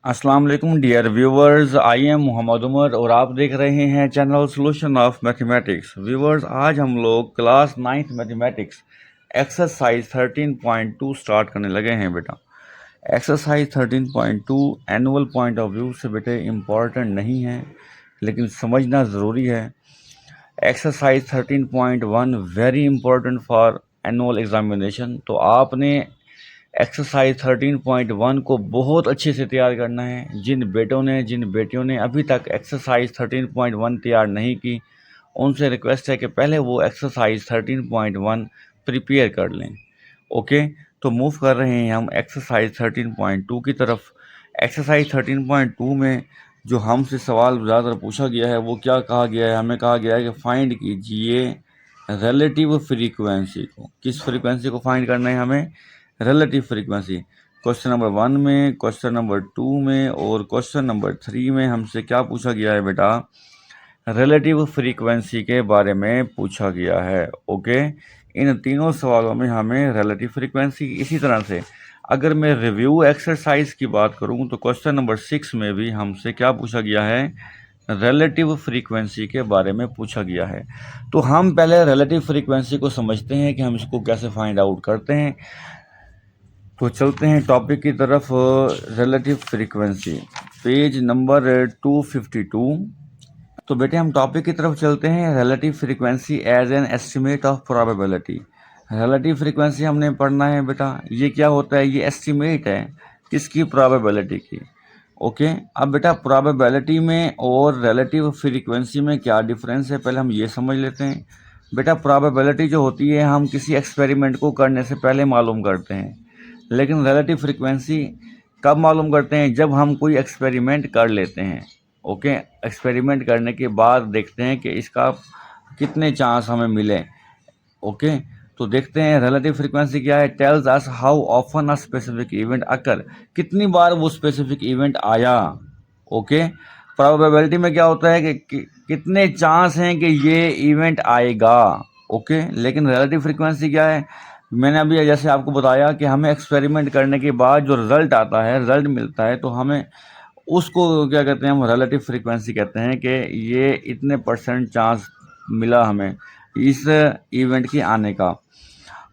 अस्सलाम वालेकुम dear viewers, I am Mohammad Umar और आप देख रहे हैं channel solution of mathematics. Viewers, आज हम लोग class 9th mathematics exercise 13.2 start करने लगे हैं बेटा। Exercise 13.2 annual point of view से बेटे इम्पॉर्टेंट नहीं है, लेकिन समझना ज़रूरी है। Exercise 13.1 very important for annual examination. तो आपने एक्सरसाइज 13.1 को बहुत अच्छे से तैयार करना है। जिन बेटियों ने अभी तक एक्सरसाइज 13.1 तैयार नहीं की, उनसे रिक्वेस्ट है कि पहले वो एक्सरसाइज 13.1 प्रिपेयर कर लें। ओके, तो मूव कर रहे हैं हम एक्सरसाइज 13.2 की तरफ। एक्सरसाइज 13.2 में जो हमसे सवाल ज़्यादातर पूछा गया है वो क्या कहा गया है, हमें कहा गया है कि फाइंड कीजिए रिलेटिव फ्रीक्वेंसी को। किस फ्रीक्वेंसी को फाइंड करना है हमें? Relative frequency. क्वेश्चन नंबर 1 में, क्वेश्चन नंबर 2 में और क्वेश्चन नंबर 3 में हमसे क्या पूछा गया है बेटा? रिलेटिव फ्रीक्वेंसी के बारे में पूछा गया है। ओके, इन तीनों सवालों में हमें रिलेटिव फ्रीक्वेंसी। इसी तरह से अगर मैं रिव्यू एक्सरसाइज की बात करूं तो क्वेश्चन नंबर 6 में भी हमसे क्या पूछा गया है? रिलेटिव फ्रीक्वेंसी के बारे में पूछा गया है। तो हम पहले रिलेटिव फ्रीक्वेंसी को समझते हैं कि हम इसको कैसे फाइंड आउट करते हैं। तो चलते हैं टॉपिक की तरफ। Relative frequency, page number 252। तो बेटे हम टॉपिक की तरफ चलते हैं। Relative frequency as an estimate of probability. Relative frequency हमने पढ़ना है बेटा। ये क्या होता है? ये एस्टिमेट है किसकी? प्रोबेबिलिटी की। ओके, अब बेटा प्रोबेबिलिटी में और रिलेटिव फ्रीक्वेंसी में क्या डिफरेंस है, पहले हम ये समझ लेते हैं। बेटा प्रोबेबिलिटी जो होती है हम किसी एक्सपेरिमेंट को करने से पहले मालूम करते हैं, लेकिन रिलेटिव फ्रीक्वेंसी कब मालूम करते हैं? जब हम कोई एक्सपेरिमेंट कर लेते हैं। ओके, एक्सपेरिमेंट करने के बाद देखते हैं कि इसका कितने चांस हमें मिले। ओके, तो देखते हैं रिलेटिव फ्रीक्वेंसी क्या है। Tells us how often a specific event occur, कितनी बार वो स्पेसिफिक इवेंट आया। ओके, प्रोबेबिलिटी में क्या होता है कि कितने चांस हैं कि ये इवेंट आएगा। ओके, लेकिन रिलेटिव फ्रीक्वेंसी क्या है? मैंने अभी जैसे आपको बताया कि हमें एक्सपेरिमेंट करने के बाद जो रिजल्ट आता है, रिजल्ट मिलता है, तो हमें उसको क्या कहते हैं? हम रिलेटिव फ्रीक्वेंसी कहते हैं कि ये इतने % चांस मिला हमें इस इवेंट के आने का।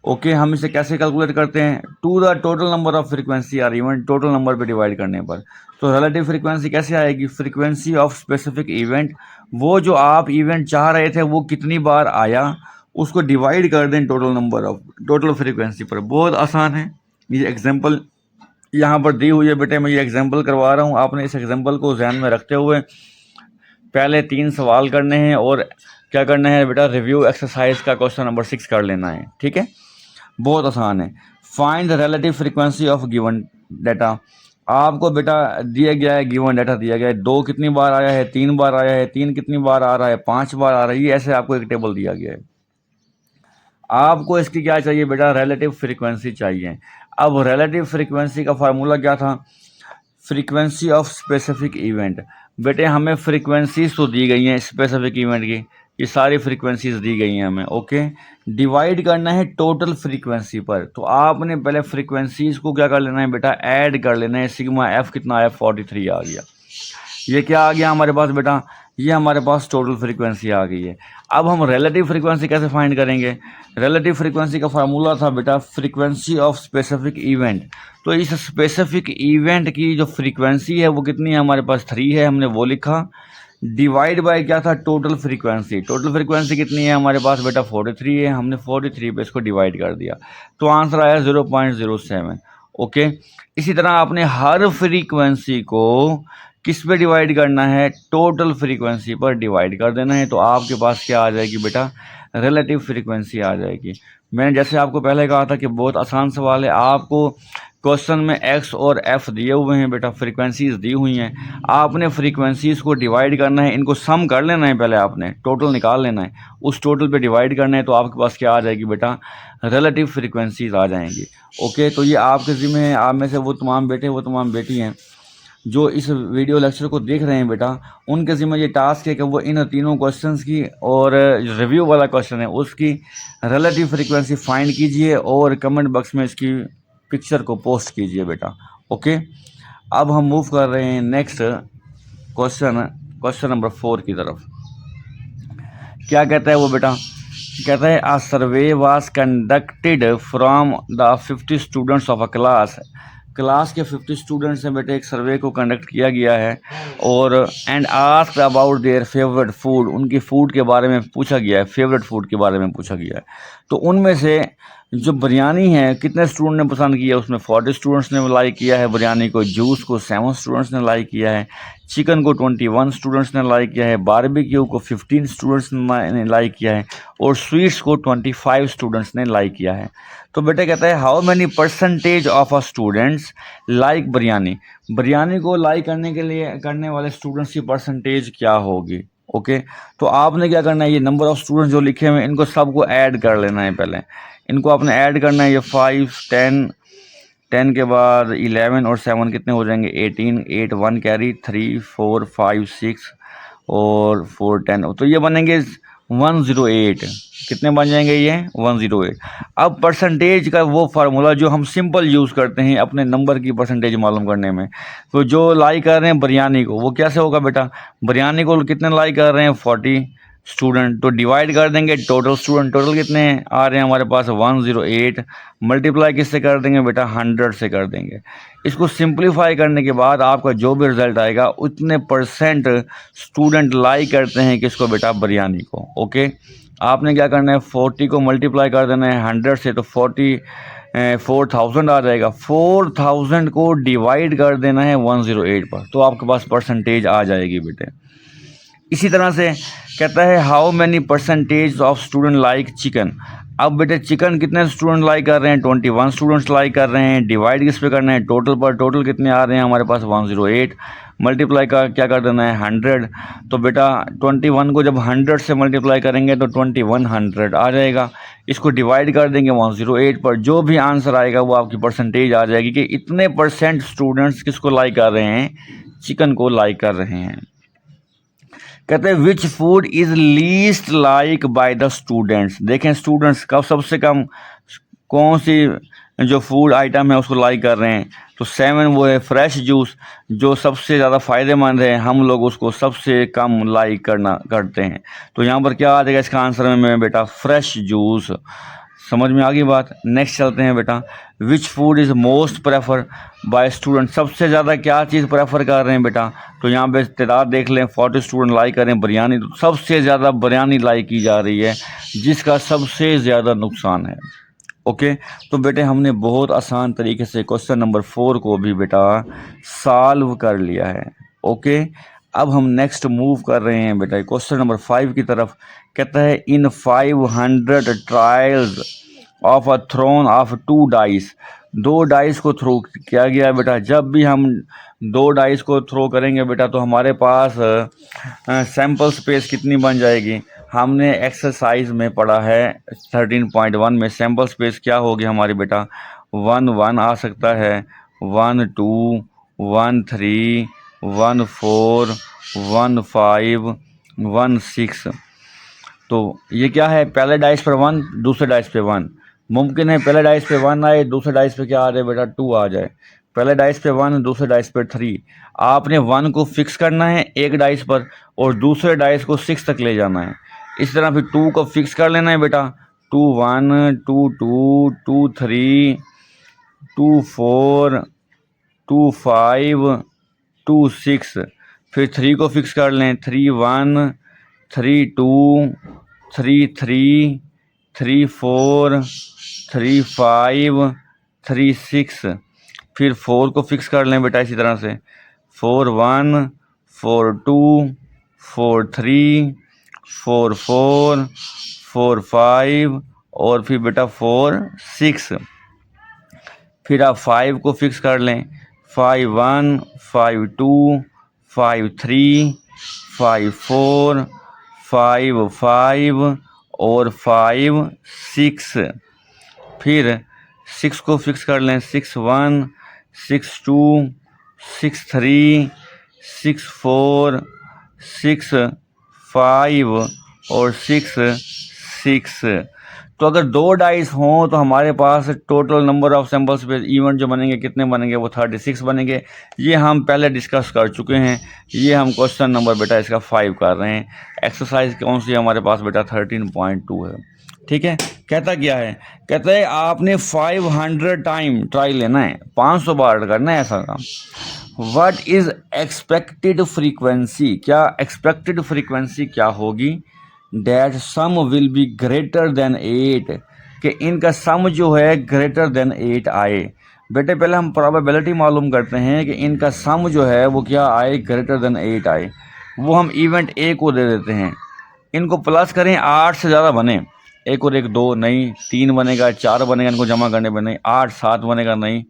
ओके, हम इसे कैसे कैलकुलेट करते हैं? To the total number of frequency और इवेंट, टोटल नंबर पे डिवाइड करने पर। तो रिलेटिव फ्रीक्वेंसी कैसे आएगी? फ्रीक्वेंसी ऑफ स्पेसिफिक इवेंट, वो जो आप इवेंट चाह रहे थे वो कितनी बार आया, उसको डिवाइड कर दें total number of, total frequency पर। बहुत आसान है। ये एग्जाम्पल यहाँ पर दी हुई है बेटे, मैं ये एग्जाम्पल करवा रहा हूँ। आपने इस एग्जाम्पल को ध्यान में रखते हुए पहले 3 सवाल करने हैं और क्या करना है बेटा? रिव्यू एक्सरसाइज का क्वेश्चन नंबर 6 कर लेना है। ठीक है, बहुत आसान है। Find the relative frequency of given data. आपको बेटा दिया गया है, गिवन डाटा दिया गया है। 2 कितनी बार आया है? 3 बार आया है। 3 कितनी बार आ रहा है? 5 बार आ रहा है। ये ऐसे आपको एक टेबल दिया गया है। आपको इसकी क्या चाहिए बेटा? रिलेटिव फ्रीक्वेंसी चाहिए। अब रिलेटिव फ्रीक्वेंसी का फार्मूला क्या था? Frequency of specific event. बेटे हमें फ्रीक्वेंसीज तो दी गई हैं स्पेसिफिक इवेंट की, ये सारी फ्रीक्वेंसीज दी गई हैं हमें। ओके, डिवाइड करना है टोटल फ्रीक्वेंसी पर। तो आपने पहले फ्रीक्वेंसीज को क्या कर लेना है बेटा? ऐड कर लेना है। सिग्मा एफ कितना आया? 43 आ गया। ये क्या आ गया हमारे पास बेटा? ये हमारे पास टोटल फ्रीक्वेंसी आ गई है। अब हम रिलेटिव फ्रीक्वेंसी कैसे फाइंड करेंगे? रिलेटिव फ्रीक्वेंसी का फार्मूला था बेटा फ्रीक्वेंसी ऑफ स्पेसिफिक इवेंट। तो इस स्पेसिफिक इवेंट की जो फ्रीक्वेंसी है वो कितनी है हमारे पास? 3 है, हमने वो लिखा। डिवाइड बाय क्या था? Total frequency. टोटल फ्रीक्वेंसी कितनी है हमारे पास बेटा? 43 है, हमने 43 पे इसको डिवाइड कर दिया, तो आंसर आया 0.07। ओके, इसी तरह आपने हर फ्रीक्वेंसी को किस पे डिवाइड करना है? टोटल फ्रीक्वेंसी पर डिवाइड कर देना है। तो आपके पास क्या आ जाएगी बेटा? रिलेटिव फ्रीक्वेंसी आ जाएगी। मैंने जैसे आपको पहले कहा था कि बहुत आसान सवाल है। आपको क्वेश्चन में एक्स और एफ दिए हुए हैं बेटा, फ्रीक्वेंसीज दी हुई हैं। आपने फ्रीक्वेंसीज को डिवाइड करना है, इनको सम कर लेना है, पहले आपने टोटल निकाल लेना है, उस टोटल पे डिवाइड करना है। तो आपके पास क्या आ जाएगी बेटा? रिलेटिव फ्रीक्वेंसीज आ जाएंगी। ओके, तो ये आपके ज़िम्मे है। आप में से वो तमाम बेटे, वो तमाम बेटी हैं जो इस वीडियो लेक्चर को देख रहे हैं बेटा, उनके ज़िम्मे ये टास्क है कि वो इन तीनों क्वेश्चंस की और रिव्यू वाला क्वेश्चन है उसकी रिलेटिव फ्रीक्वेंसी फाइंड कीजिए और कमेंट बॉक्स में इसकी पिक्चर को पोस्ट कीजिए बेटा। ओके, अब हम मूव कर रहे हैं नेक्स्ट क्वेश्चन नंबर 4 की तरफ। क्या कहता है वो बेटा? कहता है a survey was conducted from the 50 students of a class के 50 स्टूडेंट्स से बेटे एक सर्वे को कंडक्ट किया गया है और and asked about their favourite food, उनकी फूड के बारे में पूछा गया है, फेवरेट फूड के बारे में पूछा गया है। तो उनमें से जो बिरयानी है कितने स्टूडेंट ने पसंद किया? उसमें 40 स्टूडेंट्स ने लाइक किया है बिरयानी को, जूस को 7 स्टूडेंट्स ने लाइक किया है, चिकन को 21 स्टूडेंट्स ने लाइक किया है, बारबेक्यू को 15 स्टूडेंट्स ने लाइक किया है और स्वीट्स को 25 स्टूडेंट्स ने लाइक किया है। तो बेटा कहता है how many percentage of a students like biryani, biryani को लाइक करने के लिए करने वाले स्टूडेंट्स की परसेंटेज क्या होगी? ओके तो आपने क्या करना है, ये नंबर ऑफ स्टूडेंट्स जो लिखे हुए हैं इनको सबको ऐड कर लेना है। पहले इनको आपने ऐड करना है, ये 5 10 के बाद 11 और 7 कितने हो जाएंगे? 18, 8 1 कैरी, 3 4 5 6 और 4 10, तो ये बनेंगे 108। कितने बन जाएंगे ये? 108। अब परसेंटेज का वो फार्मूला जो हम सिंपल यूज़ करते हैं अपने नंबर की परसेंटेज मालूम करने में, तो जो लाइक कर रहे हैं बिरयानी को वो कैसे होगा बेटा? बिरयानी को कितने लाइक कर रहे हैं? 40 स्टूडेंट, तो डिवाइड कर देंगे टोटल स्टूडेंट, टोटल कितने आ रहे हैं हमारे पास? 108, मल्टीप्लाई किससे कर देंगे बेटा? 100 से कर देंगे। इसको सिंप्लीफाई करने के बाद आपका जो भी रिजल्ट आएगा उतने परसेंट स्टूडेंट लाइक करते हैं किसको बेटा? बिरयानी को। ओके आपने क्या करना है, 40 को मल्टीप्लाई कर देना है 100 से, तो 40,000 आ जाएगा। 4,000 को डिवाइड कर देना है 108 पर, तो आपके पास परसेंटेज आ जाएगी बेटे। इसी तरह से कहता है how many percentage of student like chicken. अब बेटे चिकन कितने स्टूडेंट लाइक कर रहे हैं? 21 स्टूडेंट्स लाइक कर रहे हैं। डिवाइड किस पे करना है? टोटल पर, टोटल कितने आ रहे हैं हमारे पास? 108, मल्टीप्लाई का क्या कर देना है? 100। तो बेटा 21 को जब 100 से मल्टीप्लाई करेंगे तो 2100 आ जाएगा। इसको डिवाइड कर देंगे 108 पर, जो भी आंसर आएगा वो आपकी परसेंटेज आ जाएगी कि इतने परसेंट स्टूडेंट्स किसको लाइक कर रहे हैं? चिकन को लाइक कर रहे हैं। कहते हैं which food is least like by the students. देखें स्टूडेंट्स का सबसे कम कौन सी जो फूड आइटम है उसको लाइक कर रहे हैं, तो 7 वो है फ्रेश जूस, जो सबसे ज़्यादा फ़ायदेमंद है, हम लोग उसको सबसे कम लाइक करते हैं। तो यहाँ पर क्या आ जाएगा इसका आंसर में बेटा? Fresh juice. समझ में आ गई बात? नेक्स्ट चलते हैं बेटा, which food is most prefer by student. सबसे ज़्यादा क्या चीज़ प्रेफर कर रहे हैं बेटा? तो यहाँ पे तादाद देख लें, 40 स्टूडेंट लाइक कर रहे हैं बिरयानी, तो सबसे ज़्यादा बिरयानी लाइक की जा रही है जिसका सबसे ज़्यादा नुकसान है। ओके तो बेटे हमने बहुत आसान तरीके से क्वेश्चन नंबर 4 को भी बेटा सॉल्व कर लिया है। ओके अब हम नेक्स्ट मूव कर रहे हैं बेटा क्वेश्चन नंबर 5 की तरफ। कहता है in 500 trials of a thrown of 2 dice. 2 dice को थ्रो किया गया है बेटा। जब भी हम 2 डाइस को थ्रो करेंगे बेटा तो हमारे पास सैम्पल स्पेस कितनी बन जाएगी? हमने एक्सरसाइज में पढ़ा है 13.1 में सैम्पल स्पेस क्या होगी हमारी बेटा? 1 1 आ सकता है, 1 2 1 3 1 4 1 5 1 6। तो ये क्या है? पहले डाइस पर 1, दूसरे डाइस पे 1। मुमकिन है पहले डाइस पे 1 आए, दूसरे डाइस पे क्या आ जाए बेटा? 2 आ जाए। पहले डाइस पे 1, दूसरे डाइस पे 3। आपने 1 को फिक्स करना है एक डाइस पर और दूसरे डाइस को 6 तक ले जाना है। इस तरह फिर 2 को फिक्स कर लेना है बेटा, 2 1 2 2 2 3 2 4 2 5 2 6। फिर 3 को फिक्स कर लें, 3 1 3 2 3 3 3 4 3 5 3 6। फिर 4 को फिक्स कर लें बेटा इसी तरह से, 4 1 4 2 4 3 4 4 4 5 और फिर बेटा 4 6। फिर आप 5 को फिक्स कर लें, 5 1 5 2 5 3 5 4 5 5 और 5 6। फिर 6 को फिक्स कर लें, 6 1 6 2 6 3 6 4 6 5 और 6 6। तो अगर 2 डाइस हों तो हमारे पास टोटल नंबर ऑफ सैम्पल्स पे इवेंट जो बनेंगे कितने बनेंगे, वो 36 बनेंगे। ये हम पहले डिस्कस कर चुके हैं। ये हम क्वेश्चन नंबर बेटा इसका 5 कर रहे हैं। एक्सरसाइज कौन सी है हमारे पास बेटा, 13.2 है। ठीक है, कहता क्या है, कहता है आपने 500 टाइम ट्राई लेना है, 500 बार करना है ऐसा काम। व्हाट इज एक्सपेक्टेड फ्रीक्वेंसी, क्या एक्सपेक्टेड फ्रीक्वेंसी क्या होगी, that sum will be greater than 8, कि इनका सम जो है ग्रेटर देन 8 आए। बेटे पहले हम प्रोबेबिलिटी मालूम करते हैं कि इनका सम जो है वो क्या आए, ग्रेटर देन 8 आए। वो हम इवेंट ए को दे देते हैं, इनको प्लस करें 8 से ज़्यादा बने, 1 और 1 2 नहीं, 3 बनेगा, 4 बनेगा, इनको जमा करने पर नहीं, 8 7 बनेगा नहीं,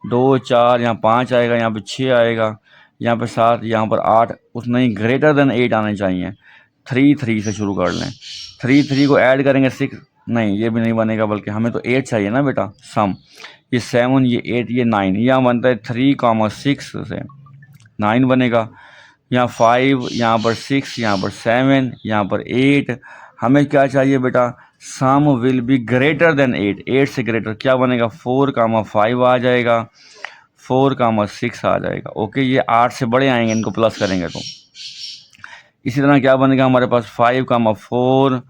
2 4 यहाँ 5 आएगा, यहाँ पे 6 आएगा, यहाँ पे 7, यहाँ पर 8, उस नहीं ग्रेटर देन 8 आने चाहिए। 3 3 से शुरू कर लें, 3 3 को ऐड करेंगे 6, नहीं ये भी नहीं बनेगा, बल्कि हमें तो 8 चाहिए ना बेटा सम। ये 7, ये 8, ये 9, यहाँ बनता है 3,6 से 9 बनेगा। यहाँ 5, यहाँ पर 6, यहाँ पर 7, यहाँ पर 8। हमें क्या चाहिए बेटा, सम विल बी ग्रेटर देन 8, 8 से ग्रेटर क्या बनेगा, 4,5 आ जाएगा, 4,6 आ जाएगा। ओके, ये 8 से बड़े आएंगे, इनको प्लस करेंगे तो। इसी तरह क्या बनेगा हमारे पास, 5,4,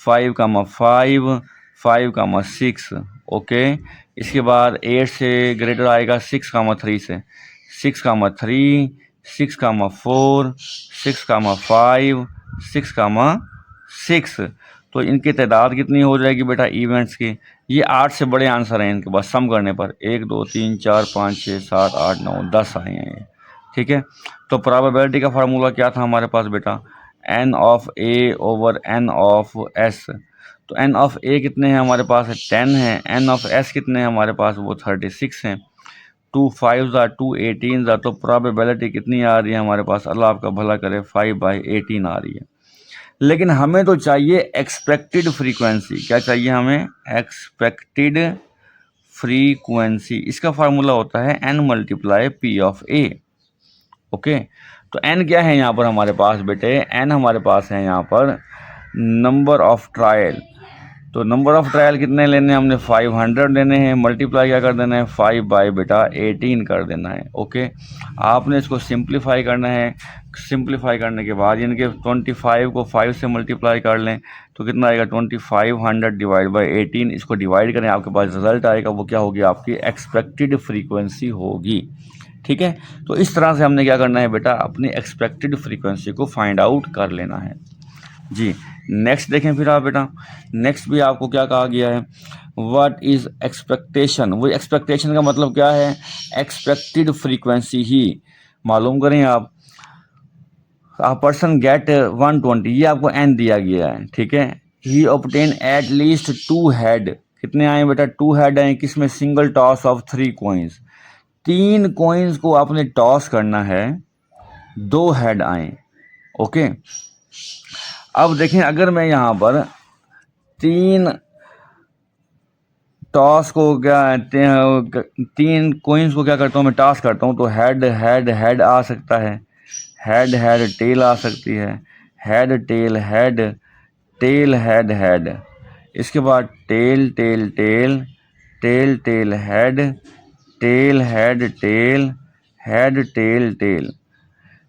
5,5, 5,6। ओके, इसके बाद 8 से ग्रेटर आएगा 6,3 से, 6,3, 6,4, 6,5, 6,6। तो इनकी तादाद कितनी हो जाएगी बेटा इवेंट्स की, ये 8 से बड़े आंसर हैं इनके पास सम करने पर, 1 2 3 4 5 6 7 8 9 10 आए हैं ये। ठीक है, तो प्रोबेबिलिटी का फार्मूला क्या था हमारे पास बेटा, n of a over n of s। तो n ऑफ a कितने हैं हमारे पास, 10 है, n ऑफ s कितने हैं हमारे पास, वो 36 हैं। 2 5 2 18, तो प्रोबेबिलिटी कितनी आ रही है हमारे पास, अल्लाह आपका भला करे, 5/18 आ रही है। लेकिन हमें तो चाहिए एक्सपेक्टेड फ्रीक्वेंसी, क्या चाहिए हमें, एक्सपेक्टेड फ्रीक्वेंसी। इसका फार्मूला होता है n multiply p of a। Okay, तो n क्या है यहाँ पर हमारे पास बेटे, n हमारे पास है यहाँ पर नंबर ऑफ ट्रायल। तो नंबर ऑफ ट्रायल कितने लेने हैं हमने, 500 लेने हैं, मल्टीप्लाई क्या कर देना है, 5/18 कर देना है। ओके, आपने इसको सिंप्लीफाई करना है। सिंप्लीफाई करने के बाद इनके 25 को 5 से मल्टीप्लाई कर लें तो कितना आएगा, 2500 डिवाइड बाई 18। इसको डिवाइड करें, आपके पास रिजल्ट आएगा, वो क्या होगी, आपकी एक्सपेक्टेड फ्रीक्वेंसी होगी। ठीक है, तो इस तरह से हमने क्या करना है बेटा, अपनी एक्सपेक्टेड फ्रीक्वेंसी को फाइंड आउट कर लेना है जी। नेक्स्ट देखें फिर आप बेटा, नेक्स्ट भी आपको क्या कहा गया है, व्हाट इज एक्सपेक्टेशन। वो एक्सपेक्टेशन का मतलब क्या है, एक्सपेक्टेड फ्रीक्वेंसी ही मालूम करें आप। पर्सन गेट 120, ये आपको एन दिया गया है। ठीक है, ही ऑब्टेन एट लीस्ट 2 हेड, कितने आए बेटा, 2 हेड आए, किसमें, single toss of 3 coins. 3 coins को आपने टॉस करना है, 2 हेड आए। ओके, अब देखें, अगर मैं यहाँ पर 3 टॉस को क्या, 3 कॉइन्स को क्या करता हूँ मैं, टॉस करता हूँ, तो हेड हेड हेड आ सकता है, हेड हेड टेल आ सकती है, head tail head, tail head head, इसके बाद tail tail tail, tail tail head, tail head tail, head tail tail.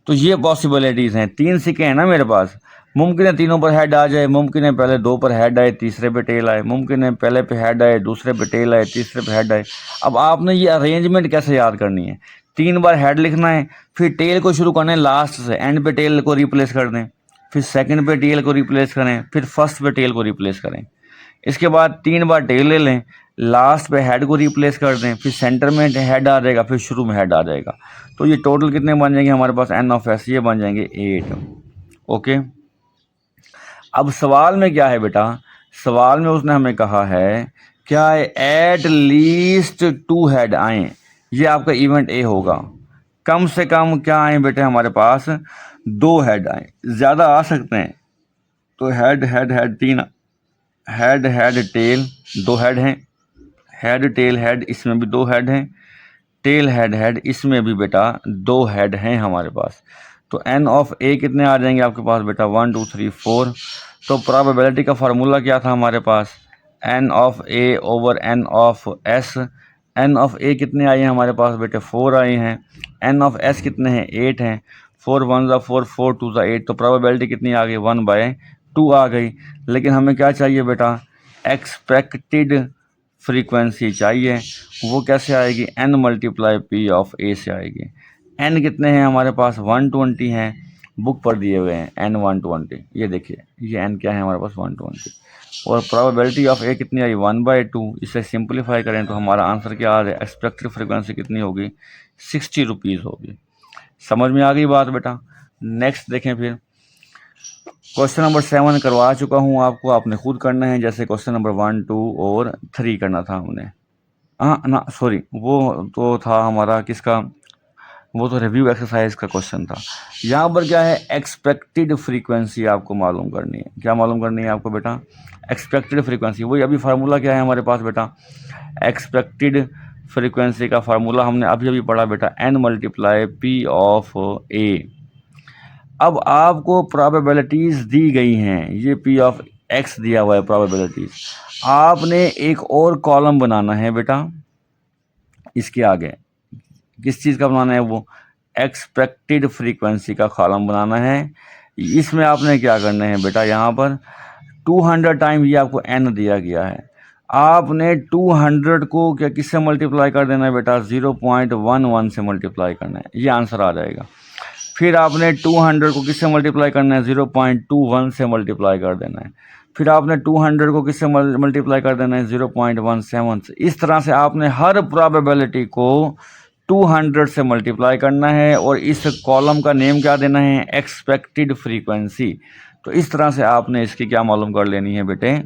तो ये पॉसिबिलिटीज़ हैं, 3 सिक्के हैं ना मेरे पास। मुमकिन है तीनों पर हेड आ जाए, मुमकिन है पहले 2 पर हेड आए, तीसरे पे टेल आए, मुमकिन है पहले पे हेड आए, दूसरे पे टेल आए, तीसरे पे हेड आए। अब आपने ये अरेंजमेंट कैसे याद करनी है, 3 बार हेड लिखना है, फिर टेल को शुरू करना है लास्ट से, एंड पे टेल को रिप्लेस कर दें, फिर सेकंड पे टेल को रिप्लेस करें, फिर फर्स्ट पे टेल को रिप्लेस करें। इसके बाद 3 बार टेल ले लें, लास्ट पे हेड को रिप्लेस कर दें, फिर सेंटर में हेड आ जाएगा, फिर शुरू में हेड आ जाएगा। तो ये टोटल कितने बन जाएंगे हमारे पास, एन ऑफ एस, ये बन जाएंगे 8। ओके, अब सवाल में क्या है बेटा, सवाल में उसने हमें कहा है क्या है, एट लीस्ट 2 हेड आए, ये आपका इवेंट ए होगा। कम से कम क्या आए बेटे हमारे पास, 2 हेड आए, ज़्यादा आ सकते हैं। तो head head head 3, head head tail 2 head हैं, हेड टेल हेड इसमें भी 2 हेड हैं, टेल हेड हेड इसमें भी बेटा 2 हेड हैं हमारे पास। तो एन ऑफ ए कितने आ जाएंगे आपके पास बेटा, 1 2 3 4। तो प्रोबेबिलिटी का फार्मूला क्या था हमारे पास, N of A over N of S. N of A कितने आए हैं हमारे पास बेटे 4 आए हैं। एन ऑफ एस कितने हैं 8 हैं। 4 1 ज़ा 4 4 2 ज़ा 8, तो प्रोबेबिलिटी कितनी आ गई 1/2 आ गई। लेकिन हमें क्या चाहिए बेटा, एक्सपेक्टेड फ्रीक्वेंसी चाहिए। वो कैसे आएगी, n मल्टीप्लाई पी ऑफ ए से आएगी। n कितने हैं हमारे पास 120 हैं, बुक पर दिए हुए हैं n 120। ये देखिए ये n क्या है हमारे पास 120। और प्रोबेबिलिटी ऑफ ए कितनी आई 1/2। इसे सिंपलीफाई करें तो हमारा आंसर क्या आ रहा है, एक्सपेक्टेड फ्रीक्वेंसी कितनी होगी 60 रुपीज़ होगी। समझ में आ गई बात बेटा। नेक्स्ट देखें फिर, क्वेश्चन नंबर 7 करवा चुका हूँ आपको, आपने खुद करना है। जैसे क्वेश्चन नंबर 1 2 और 3 करना था हमने। हाँ ना सॉरी, वो तो था हमारा किसका, वो तो रिव्यू एक्सरसाइज का क्वेश्चन था। यहाँ पर क्या है, एक्सपेक्टेड फ्रीक्वेंसी आपको मालूम करनी है। क्या मालूम करनी है आपको बेटा, एक्सपेक्टेड फ्रीक्वेंसी। वही अभी फार्मूला क्या है हमारे पास बेटा, एक्सपेक्टेड फ्रीक्वेंसी का फार्मूला हमने अभी अभी पढ़ा बेटा, n मल्टीप्लाई पी ऑफ ए। अब आपको प्रोबेबिलिटीज़ दी गई हैं, ये पी ऑफ एक्स दिया हुआ है प्रोबेबिलिटीज़। आपने एक और कॉलम बनाना है बेटा इसके आगे। किस चीज़ का बनाना है, वो एक्सपेक्टेड फ्रीक्वेंसी का कॉलम बनाना है। इसमें आपने क्या करना है बेटा, यहाँ पर 200 टाइम ये आपको n दिया गया है। आपने 200 को क्या किससे मल्टीप्लाई कर देना है बेटा, 0.11 से मल्टीप्लाई करना है, ये आंसर आ जाएगा। फिर आपने 200 को किससे मल्टीप्लाई करना है, 0.21 से मल्टीप्लाई कर देना है। फिर आपने 200 को किससे मल्टीप्लाई कर देना है, 0.17 से। इस तरह से आपने हर प्रोबेबिलिटी को 200 से मल्टीप्लाई करना है और इस कॉलम का नेम क्या देना है, एक्सपेक्टेड फ्रीक्वेंसी। तो इस तरह से आपने इसकी क्या मालूम कर लेनी है बेटे,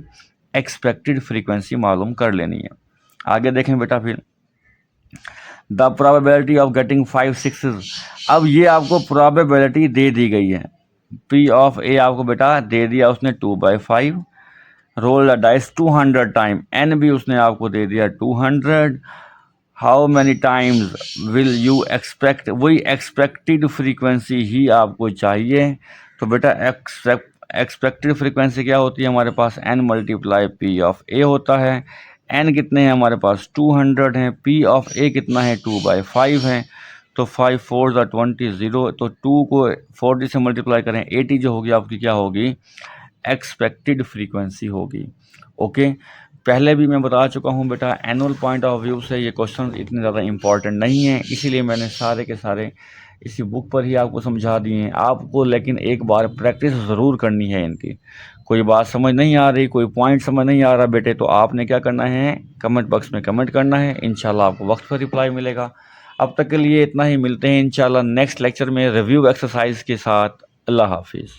एक्सपेक्टेड फ्रीक्वेंसी मालूम कर लेनी है। आगे देखें बेटा फिर, द प्रोबेबिलिटी ऑफ गेटिंग 5 6। अब ये आपको प्रोबेबिलिटी दे दी गई है, पी ऑफ ए आपको बेटा दे दिया उसने 2/5। रोल द डाइस 200 टाइम, एन भी उसने आपको दे दिया 200। How many times will you expect, वही एक्सपेक्टेड फ्रीक्वेंसी ही आपको चाहिए। तो बेटा एक्सपेक्टेड फ्रीक्वेंसी क्या होती है हमारे पास, n मल्टीप्लाई पी ऑफ ए होता है। n कितने हैं हमारे पास 200 हैं, पी ऑफ ए कितना है 2/5 है। तो 5 4 ज़ा 20 0, तो 2 को 40 से मल्टीप्लाई करें 80 जो होगी आपकी क्या होगी, एक्सपेक्टेड फ्रीक्वेंसी होगी। ओके, पहले भी मैं बता चुका हूँ बेटा, एनुअल पॉइंट ऑफ व्यू से ये क्वेश्चन इतने ज़्यादा इंपॉर्टेंट नहीं है, इसीलिए मैंने सारे के सारे इसी बुक पर ही आपको समझा दिए हैं आपको। लेकिन एक बार प्रैक्टिस ज़रूर करनी है इनकी। कोई बात समझ नहीं आ रही, कोई पॉइंट समझ नहीं आ रहा बेटे, तो आपने क्या करना है, कमेंट बॉक्स में कमेंट करना है, इंशाल्लाह आपको वक्त पर रिप्लाई मिलेगा। अब तक के लिए इतना ही, मिलते हैं इंशाल्लाह नेक्स्ट लेक्चर में रिव्यू एक्सरसाइज के साथ। अल्लाह हाफिज़।